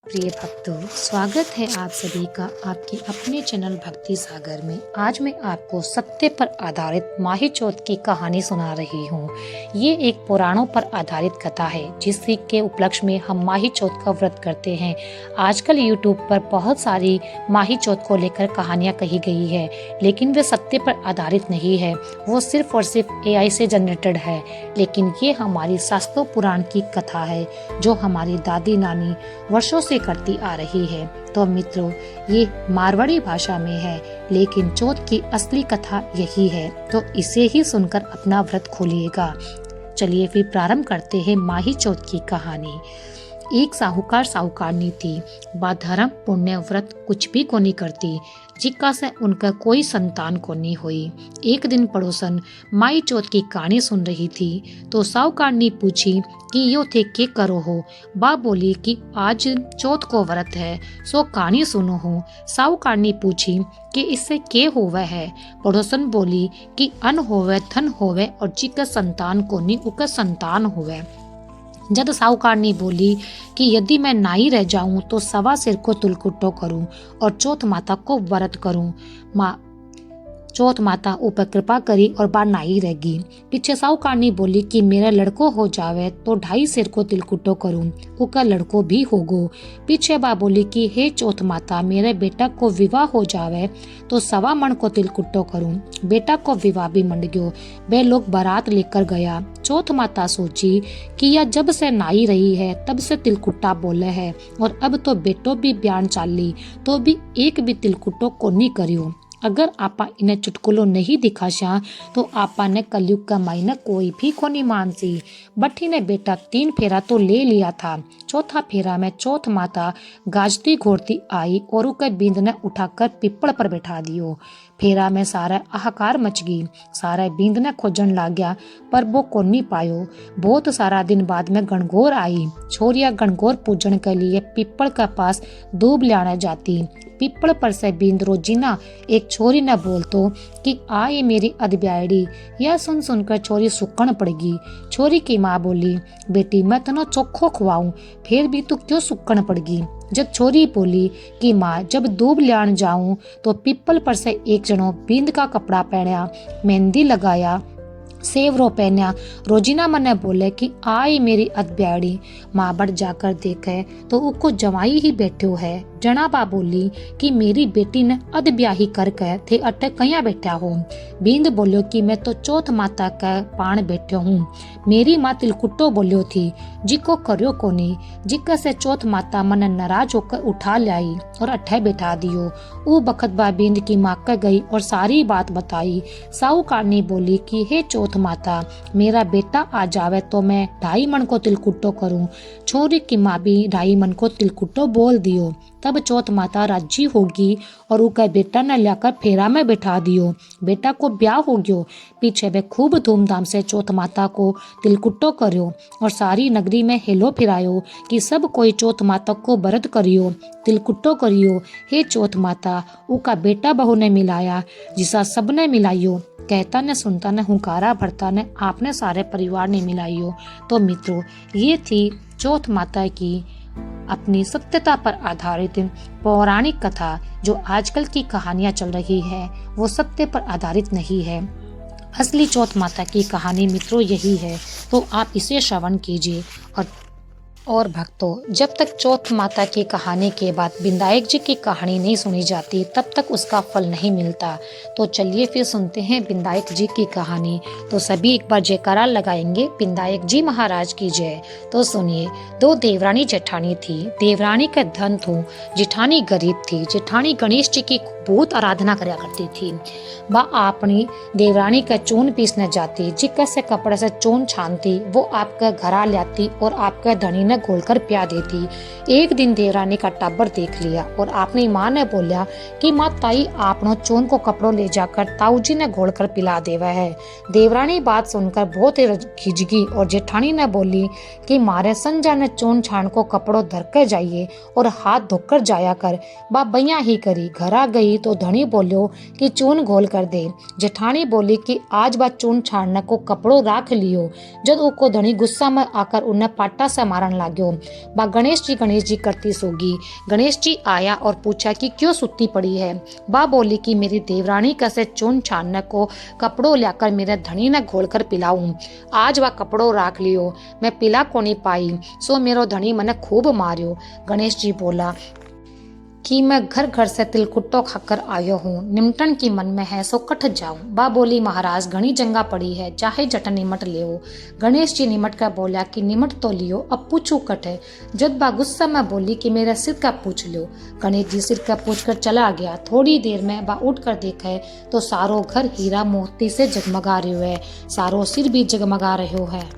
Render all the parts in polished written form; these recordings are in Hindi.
प्रिय भक्तों, स्वागत है आप सभी का आपके अपने चैनल भक्ति सागर में। आज मैं आपको सत्य पर आधारित माही चौथ की कहानी सुना रही हूँ। ये एक पुराणों पर आधारित कथा है जिसके के उपलक्ष्य में हम माही चौथ का व्रत करते हैं। आजकल यूट्यूब पर बहुत सारी माही चौथ को लेकर कहानियाँ कही गई है, लेकिन वे सत्य पर आधारित नहीं है। वो सिर्फ और सिर्फ AI से जनरेटेड है। लेकिन ये हमारी शास्त्रों पुराण की कथा है जो हमारी दादी नानी वर्षों से करती आ रही है। तो मित्रों, ये मारवाड़ी भाषा में है, लेकिन चौथ की असली कथा यही है। तो इसे ही सुनकर अपना व्रत खोलिएगा। चलिए फिर प्रारंभ करते हैं माही चौथ की कहानी। एक साहूकार साहूकारनी थी। बा धर्म पुण्य व्रत कुछ भी को नहीं करती, जिक्का से उनका कोई संतान को नहीं हुई। एक दिन पड़ोसन माई चौथ की कहानी सुन रही थी तो साहूकारनी पूछी कि यो थे के करो हो। बा बोली कि आज चौथ को व्रत है, सो कहानी सुनो हो। साहूकारनी पूछी कि इससे के होवे है। पड़ोसन बोली कि अन्न होवे धन होवे और जिका संतान को नहीं उका संतान होवे। जब साहूकारनी बोली कि यदि मैं नाई रह जाऊं तो सवा सिर को तिलकुट्टो करूं और चौथ माता को व्रत करूं। चौथ माता ऊपर कृपा करी और बार नाई रहेगी। पीछे साहूकारनी बोली कि मेरा लड़को हो जावे तो 2.5 सिर को तिलकुट्टो करूं, उका लड़को भी होगो। पीछे बा बोली कि हे चौथ माता, मेरे बेटा को विवाह हो जावे तो 1.25 मन को तिलकुट्टो करूं। बेटा को विवाह भी मंड गयो। वे लोग बारात लेकर गया। चौथ माता सोची कि यह जब से नाई रही है तब से तिलकुट्टा बोले है और अब तो बेटो भी ब्यान चाली तो भी एक भी तिलकुट्टो को नहीं करियो। अगर आपा इन्हें चुटकुलो नहीं दिखाशा तो आपा ने कलयुग का मायना कोई भी को नहीं मानसी। बट्टी ने बेटा 3 फेरा तो ले लिया था। चौथा फेरा में चौथ माता गाजती घोरती आई और उके बींद ने उठाकर पिपड़ पर बैठा दियो। फेरा में सारा हाहाकार मच गई। सारा बींद ने खोजन लाग गया पर वो को नहीं पायो। बहुत सारा दिन बाद में गणगौर आई। छोरिया गणगौर पूजन के लिए पिपड़ के पास दूब लाने जाती। पिपड़ पर से बींद रोजीना एक छोरी ने बोलतो कि आई मेरी अदब्याड़ी। यह सुन सुनकर छोरी सुकन पड़गी। छोरी की माँ बोली, बेटी मैं तनो चोखो खुआऊं, फिर भी तू क्यों सुकन पड़गी। जब छोरी बोली कि माँ जब दूब लान जाऊं तो पिपल पर से एक जनो बींद का कपड़ा पहना, मेहंदी लगाया, सेवरो पहना। रोजीना मने बोले कि आई मेरी अदब्याड़ी। माँ बढ़ जाकर देखे तो उसको जवाई ही बैठो है। जनाबा बोली कि मेरी बेटी ने अदब्याही करके थे अटे कहीं बैठा हो। बींद बोलियो कि मैं तो चौथ माता का पान बैठो हूँ। मेरी माँ तिलकुट्टो बोलियो थी, जिको करियो कोनी, जिका से चौथ माता मन नाराज होकर उठा लाई और अठे बैठा दियो। ऊ बखत बा बींद की माँ का गई और सारी बात बताई। साहूकारनी बोली कि हे चौथ माता, मेरा बेटा आ जावे तो मैं 2.5 मन को तिलकुट्टो करूं। छोरी की माँ भी 2.5 मन को तिलकुट्टो बोल दियो। तब चौथ माता राजी होगी और उनका बेटा ने लाकर फेरा में बैठा दियो। बेटा को ब्याह हो गयो। पीछे वे खूब धूमधाम से चौथ माता को तिलकुट्टो करियो और सारी नगरी में हेलो फिरायो कि सब कोई चौथ माता को व्रत करियो, तिलकुट्टो करियो। हे चौथ माता, उनका बेटा बहू ने मिलाया जिसा सब ने मिलाइयो। कहता ने सुनता ने हुंकारा भरता ने आपने सारे परिवार ने मिलाइयो। तो मित्रों, ये थी चौथ माता की अपनी सत्यता पर आधारित पौराणिक कथा। जो आजकल की कहानियां चल रही है वो सत्य पर आधारित नहीं है। असली चौथ माता की कहानी मित्रों यही है। तो आप इसे श्रवण कीजिए। और भक्तों, जब तक चौथ माता की कहानी के बाद विनायक जी की कहानी नहीं सुनी जाती तब तक उसका फल नहीं मिलता। तो चलिए फिर सुनते हैं विनायक जी की कहानी। तो सभी एक बार जयकारा लगाएंगे, विनायक जी महाराज की जय। तो सुनिए। 2 देवरानी जेठानी थी। देवरानी का धन थो, जेठानी गरीब थी। जेठानी गणेश जी की बहुत आराधना करा करती थी। वह अपनी देवरानी का चून पीसने जाती, जिक्का से कपड़े से चून छानती, वो आपका घरा लाती और आपका धनी ने घोलकर प्या देती। एक दिन देवरानी का टाबर देख लिया और अपनी माँ ने बोला कि माँ ताई आपनो चून को कपड़ों ले जाकर ताऊजी ने घोलकर पिला देवा है। देवरानी बात सुनकर बहुत खिजगी और जेठानी ने बोली कि मारे संजा ने चून छान को कपड़ों धर कर जाइए और हाथ धोकर जाया कर। बा बैया ही करी। घरा गई तो धनी बोलियो कि चून घोल कर दे। जेठानी बोली कि आज बात चून छानने को कपड़ों राख लियो। जब उसको धनी गुस्सा में आकर उन्हें पाटा से मारन लाग्यो। बा गणेश जी करती सोगी। गणेश जी आया और पूछा कि क्यों सुती पड़ी है। बा बोली कि मेरी देवरानी कैसे चून छानने को कपड़ों लाकर मेरे धनी ने घोल कर पिलाऊं। आज वह कपड़ों राख लियो, मैं पिला को नहीं पाई, सो मेरो धनी मने खूब मारियो। गणेश जी बोला कि मैं घर घर से तिलकुट्टो खाकर आयो हूँ, निमटन की मन में है सो कट जाऊं। बा बोली महाराज घनी जंगा पड़ी है, चाहे जट निमट लियो। गणेश जी निमट कर बोला कि निमट तो लियो, अब पूछू कट है। जब बा गुस्सा में बोली कि मेरे सिर का पूछ लो। गणेश जी सिर का पूछ कर चला गया। थोड़ी देर में बा उठ कर देखे तो सारो घर हीरा मोती से जगमगा रहो है, सारो सिर भी जगमगा रहो है।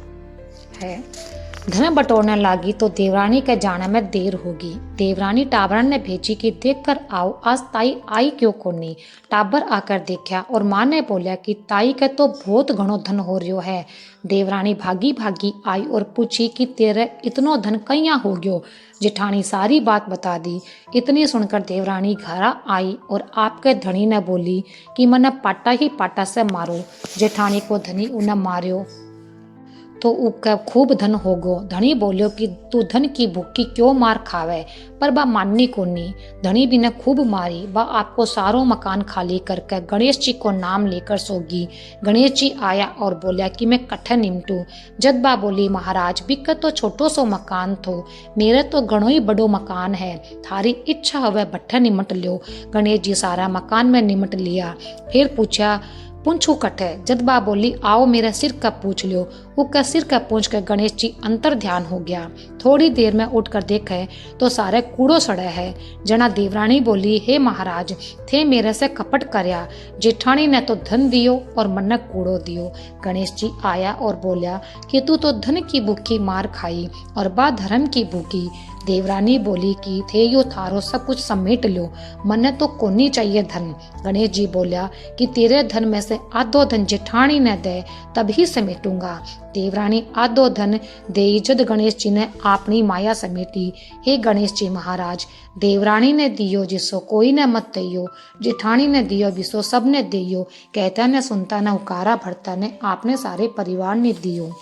धन बटोरने लगी तो देवरानी के जाने में देर होगी। देवरानी टाबरन ने भेजी कि देख कर आओ आज ताई आई क्यों कोनी। टाबर आकर देखा और माँ ने बोला कि ताई के तो बहुत घणो धन हो रहो है। देवरानी भागी भागी आई और पूछी कि तेरे इतनो धन कहिया हो गयो। जेठानी सारी बात बता दी। इतनी सुनकर देवरानी घर आई और आपके धनी ने बोली कि मने पाटा ही पाटा से मारो। जेठानी को धनी उन्हें मारियो तो उसका खूब धन होगो। धनी बोलियो कि तू धन की भूखी क्यों मार खावे, पर बा माननी को नहीं। धनी भी ने खूब मारी। बा आपको सारो मकान खाली करके गणेश जी को नाम लेकर सोगी। गणेश जी आया और बोला कि मैं कट्ठे निमटू। जद बा बोली महाराज बिक तो छोटो सो मकान थो, मेरे तो घणो ही बड़ो मकान है, थारी इच्छा हवे बट्ठे निमट लियो। गणेश जी सारा मकान में निमट लिया। फिर पूछा पूछू कट है। जद बा बोली आओ मेरे सिर का पूछ लियो। उसका सिर का पूछ कर गणेश जी अंतर ध्यान हो गया। थोड़ी देर में उठकर देखे तो सारे कूड़ो सड़े है। जना देवरानी बोली हे महाराज थे मेरे से कपट करया, जेठानी ने तो धन दियो और मन ने कूड़ो दियो। गणेश जी आया और बोला कि तू तो धन की भूखी मार खाई और बा धर्म की भूखी। देवरानी बोली कि थे यो थारो सब कुछ समेट लो, मन्ने तो कोनी चाहिए धन। गणेश जी बोला कि तेरे धन में से आधो धन जेठानी ने दे तभी समेटूंगा। देवरानी आधो धन दे जद गणेश जी ने अपनी माया समेटी। हे गणेश जी महाराज देवरानी ने दियो जिसो कोई ने मत दियो, जेठानी ने दियो बिसो सब ने दियो, कहता ने सुनता न उकारा भरता ने आपने सारे परिवार ने दियो।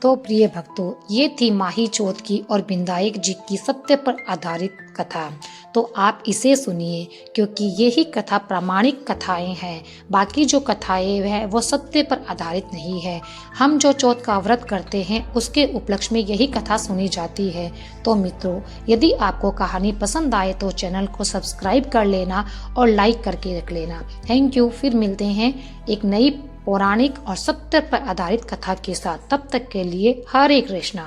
तो प्रिय भक्तों ये थी माही चौथ की और विनायक जी की सत्य पर आधारित कथा। तो आप इसे सुनिए क्योंकि यही कथा प्रामाणिक कथाएं हैं। बाकी जो कथाएं हैं वो सत्य पर आधारित नहीं है। हम जो चौथ का व्रत करते हैं उसके उपलक्ष्य में यही कथा सुनी जाती है। तो मित्रों यदि आपको कहानी पसंद आए तो चैनल को सब्सक्राइब कर लेना और लाइक करके रख लेना। Thank you. फिर मिलते हैं एक नई पौराणिक और सत्य पर आधारित कथा के साथ। तब तक के लिए हरे कृष्णा।